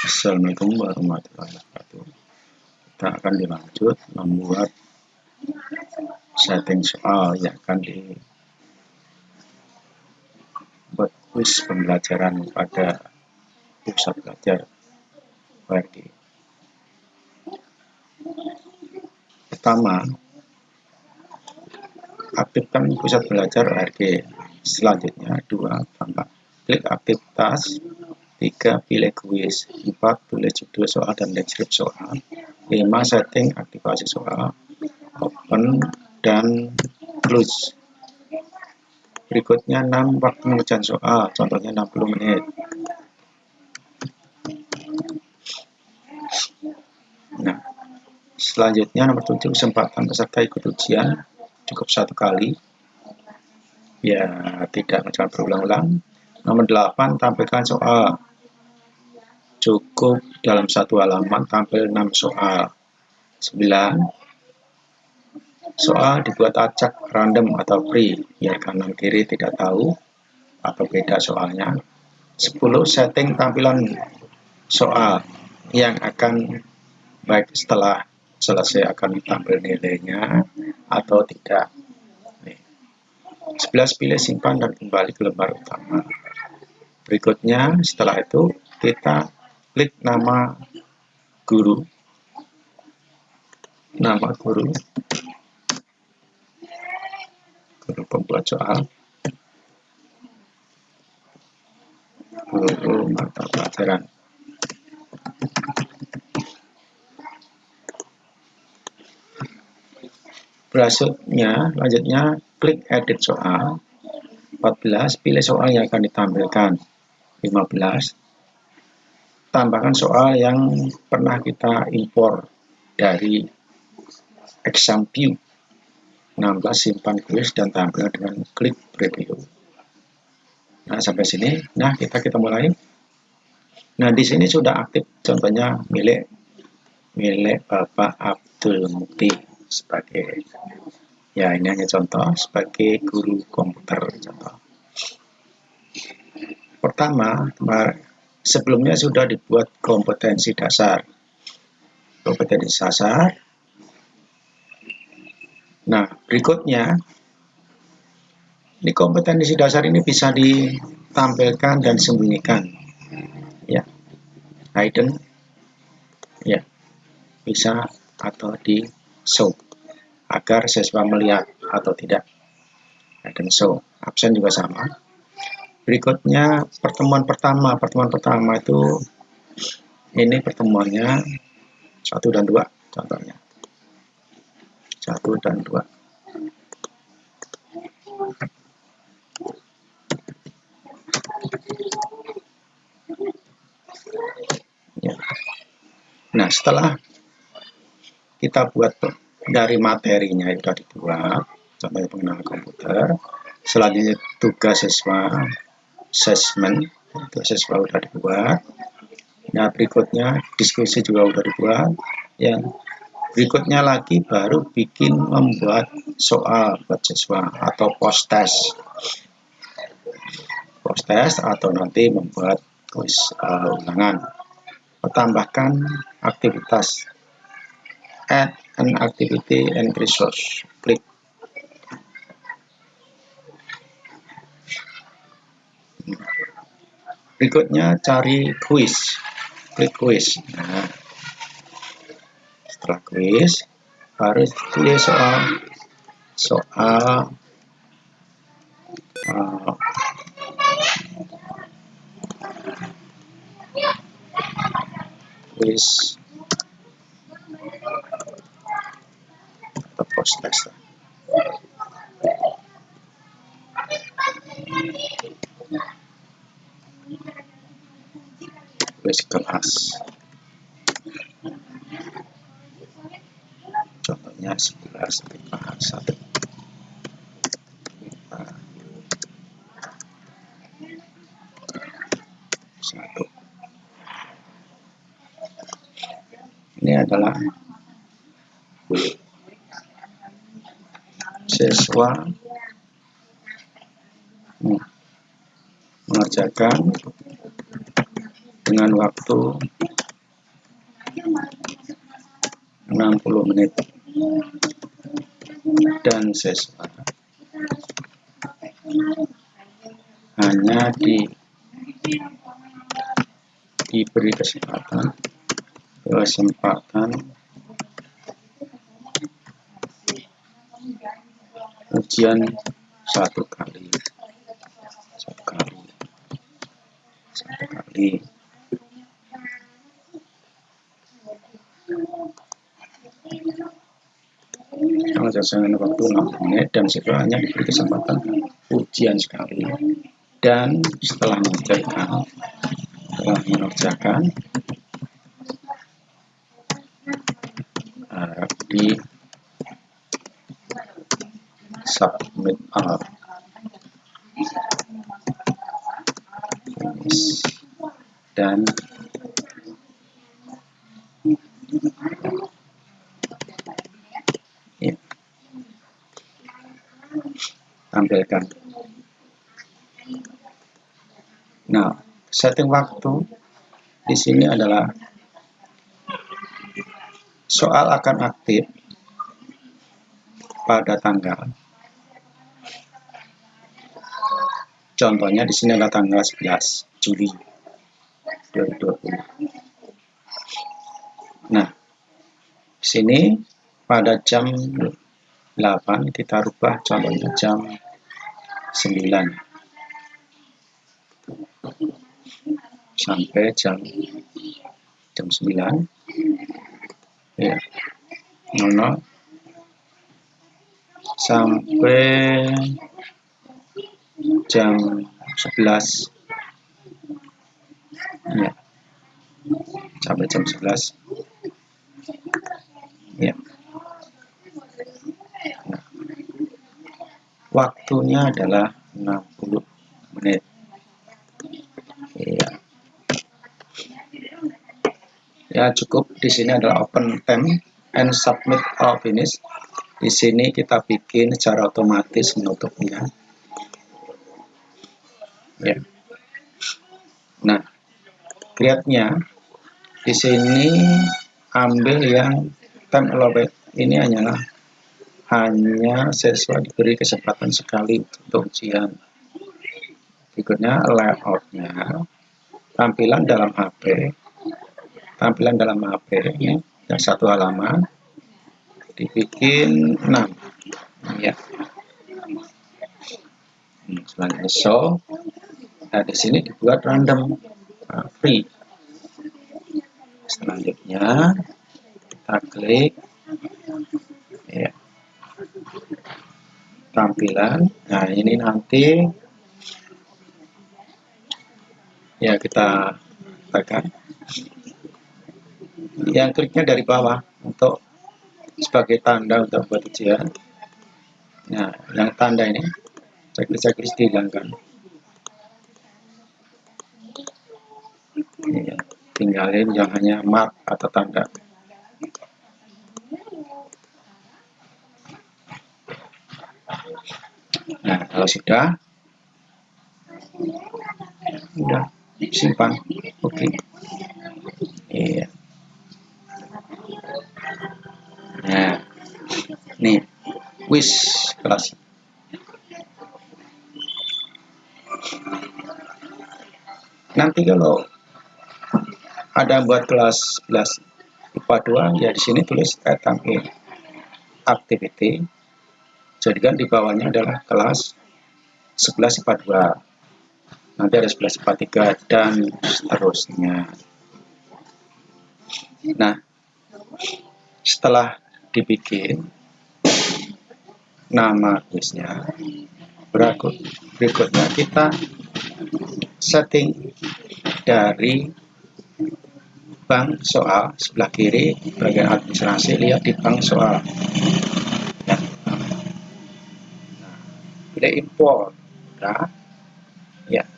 Assalamualaikum warahmatullahi wabarakatuh. Kita akan dilanjut membuat setting soal yang akan dibuat kuis pembelajaran pada pusat belajar ORG. Pertama, aktifkan pusat belajar ORG. Selanjutnya, 2. Tambah klik aktivitas. 3. Pilih kuis. 4. Tulis judul soal dan deskripsi soal. 5. Setting aktivasi soal. Open dan close. Berikutnya 6. Waktu pengerjaan soal, contohnya 60 menit. Nah, selanjutnya nomor 7. Kesempatan peserta ikut ujian cukup 1 kali. Ya, tidak jangan berulang-ulang. Nomor 8. Tampilkan soal. Cukup dalam 1 halaman tampil 6 soal. 9. Soal dibuat acak, random atau free, biar kanan kiri tidak tahu atau beda soalnya. 10. Setting tampilan soal yang akan baik setelah selesai akan tampil nilainya atau tidak. 11. Pilih simpan dan kembali ke lembar utama. Berikutnya setelah itu kita klik nama guru pembuat soal, guru mata pelajaran. Lanjutnya klik edit soal. 14. Pilih soal yang akan ditampilkan. 15. Tambahkan soal yang pernah kita impor dari exam view. 16. Simpan kuis dan tampilkan dengan klik preview. Nah, sampai sini. Nah, kita mulai. Nah, di sini sudah aktif contohnya milik Bapak Abdul Mukti sebagai, ya ini hanya contoh sebagai guru komputer contoh. Pertama, sebelumnya sudah dibuat kompetensi dasar. Nah, berikutnya di kompetensi dasar ini bisa ditampilkan dan sembunyikan, ya, hidden, ya, bisa atau di show agar siswa melihat atau tidak. Hidden show, absen juga sama. Berikutnya pertemuan pertama itu ini pertemuannya 1 dan 2 contohnya. 1 dan 2. Ya. Nah, setelah kita buat dari materinya itu sudah dibuat, contohnya pengenalan komputer. Selanjutnya tugas siswa, assessment, itu siswa sudah dibuat. Nah, berikutnya diskusi juga sudah dibuat. Yang berikutnya lagi baru membuat soal buat siswa atau post test atau nanti membuat kuis ulangan. Tambahkan aktivitas, add an activity and resource, klik. Berikutnya cari kuis, klik kuis. Nah, setelah kuis baru tulis soal kuis atau post test. Kuis kelas, contohnya 11 IPA 1. Ini adalah siswa mengerjakan dengan waktu 60 menit dan siswa hanya diberi kesempatan ujian satu kali. Dengan waktu 60 menit dan siswa hanya diberi kesempatan ujian sekali, dan setelah mengerjakan di submit all dan ya, tampilkan. Nah, setting waktu di sini adalah soal akan aktif pada tanggal, contohnya di sini adalah tanggal 11 Juli 2020. Nah, di sini pada jam 8 kita rubah contohnya jam 9 sampai jam 9 ya, 00 sampai jam 11 ya, sampai jam 11 ya. Nah, waktunya adalah 60 menit ya, cukup. Di sini adalah open time and submit all finish. Di sini kita bikin secara otomatis menutupnya ya. Nah, create-nya di sini ambil yang time allowed, ini hanya siswa diberi kesempatan sekali untuk ujian. Berikutnya layout-nya, tampilan dalam HP ini yang satu halaman dibikin 6 ya. Selanjutnya show. Nah, di sini dibuat random free. Selanjutnya kita klik ya, tampilan. Nah, ini nanti ya kita tekan yang kliknya dari bawah untuk sebagai tanda untuk buat ujian. Nah, yang tanda ini checklist dihilangkan ya, tinggalin yang hanya mark atau tanda. Nah, kalau sudah simpan. Oke. Iya. Nah, nih wish kelas. Nanti kalau ada buat kelas 11 IPA 2 ya, di sini tulis tampil activity, jadikan di bawahnya adalah kelas 11 IPA 2, nanti ada 11 IPA 3 dan seterusnya. Nah, setelah dibikin nama kuisnya, berikutnya kita setting dari bank soal sebelah kiri bagian administrasi, lihat di bank soal ya. Nah, pilih import udah ya,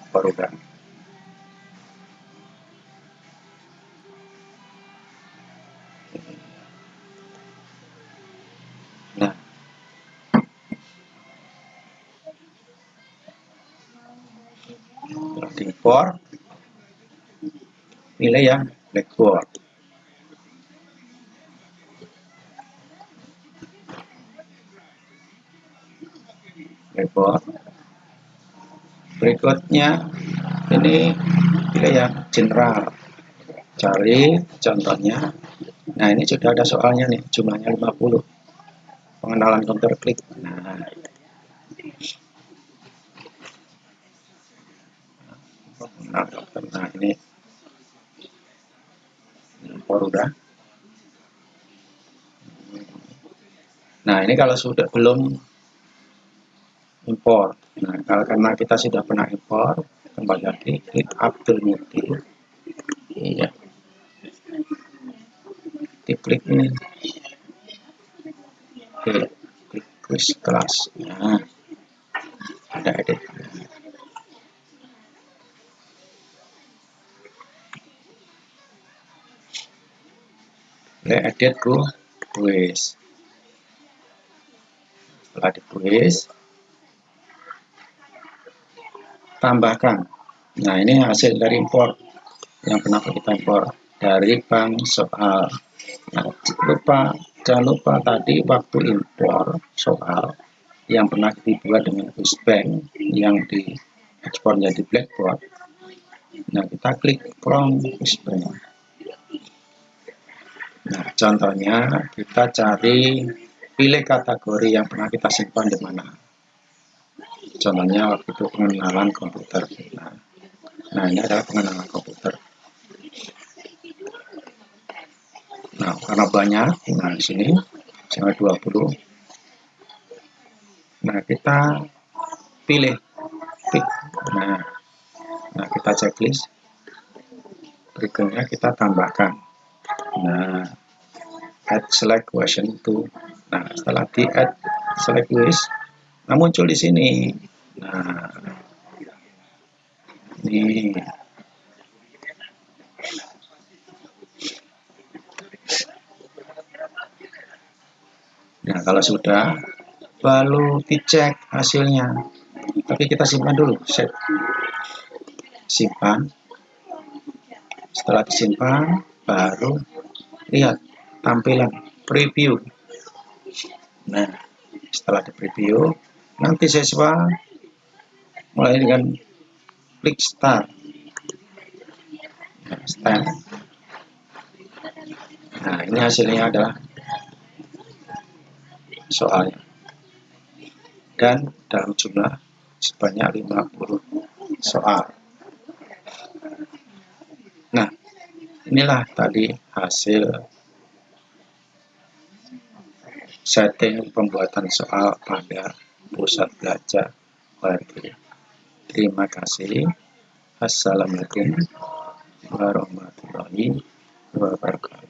import udah. Nah, setelah diimport, pilih yang blackboard Blackboard. Berikutnya ini pilih yang general, cari contohnya. Nah, ini sudah ada soalnya nih, jumlahnya 50. Pengenalan komputer klik. Nah, ini impor udah. Nah, ini kalau sudah belum impor. Nah, karena kita sudah pernah impor, kembali lagi klik Abdul Muti. Iya. Diklik ini. Oke, klik quiz kelas. Nah, ada edit. Edit go quiz. Setelah di quiz, tambahkan. Nah, ini hasil dari impor yang pernah kita impor dari bank soal. Nah, jangan lupa tadi waktu impor soal yang pernah dibuat dengan Bank yang diekspor menjadi Blackboard. Nah, kita klik from Bank. Nah, contohnya kita cari, pilih kategori yang pernah kita simpan di mana. Contohnya waktu itu pengenalan komputer. Nah, ini adalah pengenalan komputer. Nah, karena banyak, nah di sini sampai 20. Nah, kita pilih klik. Nah, kita checklist. Berikutnya kita tambahkan. Nah, add select question to. Nah, setelah di add select list, nah muncul di sini. Nah, ini. Nah, kalau sudah, baru dicek hasilnya. Tapi kita simpan dulu, save. Simpan. Setelah disimpan, baru lihat tampilan preview. Nah, setelah di preview, nanti siswa mulai dengan klik start. Nah, start. Nah, ini hasilnya adalah soalnya. Dan dalam jumlah sebanyak 50 soal. Nah, inilah tadi hasil setting pembuatan soal pada pusat belajar ORG. Terima kasih. Assalamualaikum warahmatullahi wabarakatuh.